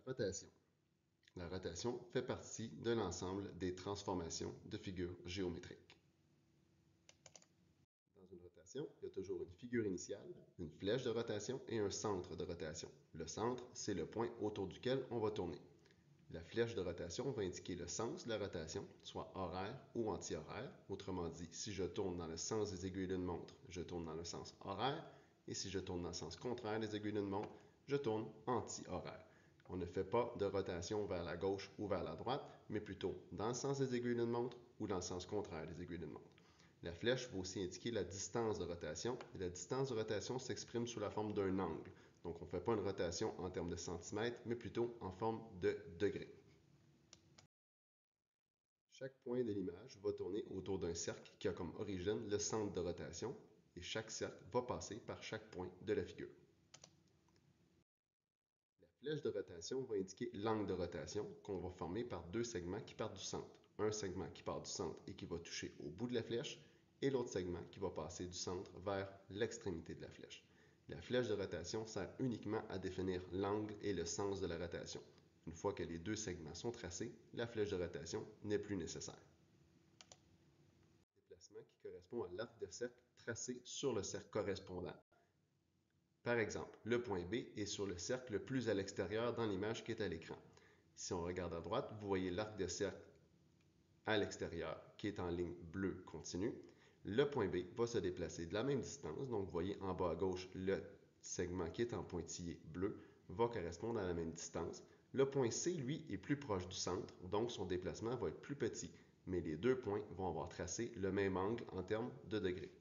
Rotation. La rotation fait partie de l'ensemble des transformations de figures géométriques. Dans une rotation, il y a toujours une figure initiale, une flèche de rotation et un centre de rotation. Le centre, c'est le point autour duquel on va tourner. La flèche de rotation va indiquer le sens de la rotation, soit horaire ou anti-horaire. Autrement dit, si je tourne dans le sens des aiguilles d'une montre, je tourne dans le sens horaire, et si je tourne dans le sens contraire des aiguilles d'une montre, je tourne anti-horaire. On ne fait pas de rotation vers la gauche ou vers la droite, mais plutôt dans le sens des aiguilles d'une montre ou dans le sens contraire des aiguilles d'une montre. La flèche va aussi indiquer la distance de rotation, et la distance de rotation s'exprime sous la forme d'un angle. Donc, on ne fait pas une rotation en termes de centimètres, mais plutôt en forme de degrés. Chaque point de l'image va tourner autour d'un cercle qui a comme origine le centre de rotation, et chaque cercle va passer par chaque point de la figure. La flèche de rotation va indiquer l'angle de rotation qu'on va former par deux segments qui partent du centre. Un segment qui part du centre et qui va toucher au bout de la flèche, et l'autre segment qui va passer du centre vers l'extrémité de la flèche. La flèche de rotation sert uniquement à définir l'angle et le sens de la rotation. Une fois que les deux segments sont tracés, la flèche de rotation n'est plus nécessaire. Déplacement qui correspond à l'arc de cercle tracé sur le cercle correspondant. Par exemple, le point B est sur le cercle le plus à l'extérieur dans l'image qui est à l'écran. Si on regarde à droite, vous voyez l'arc de cercle à l'extérieur qui est en ligne bleue continue. Le point B va se déplacer de la même distance, donc vous voyez en bas à gauche, le segment qui est en pointillé bleu va correspondre à la même distance. Le point C, lui, est plus proche du centre, donc son déplacement va être plus petit, mais les deux points vont avoir tracé le même angle en termes de degrés.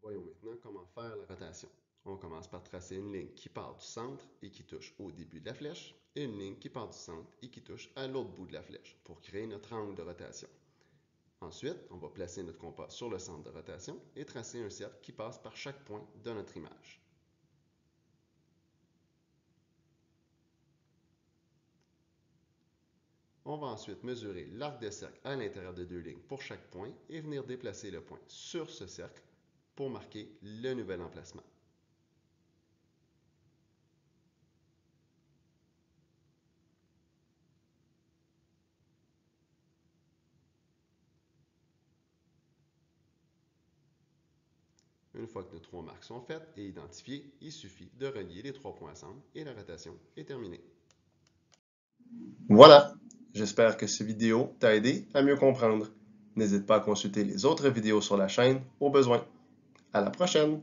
Voyons maintenant comment faire la rotation. On commence par tracer une ligne qui part du centre et qui touche au début de la flèche, et une ligne qui part du centre et qui touche à l'autre bout de la flèche pour créer notre angle de rotation. Ensuite, on va placer notre compas sur le centre de rotation et tracer un cercle qui passe par chaque point de notre image. On va ensuite mesurer l'arc de cercle à l'intérieur de deux lignes pour chaque point et venir déplacer le point sur ce cercle pour marquer le nouvel emplacement. Une fois que nos trois marques sont faites et identifiées, il suffit de relier les trois points ensemble et la rotation est terminée. Voilà, j'espère que cette vidéo t'a aidé à mieux comprendre. N'hésite pas à consulter les autres vidéos sur la chaîne au besoin. À la prochaine!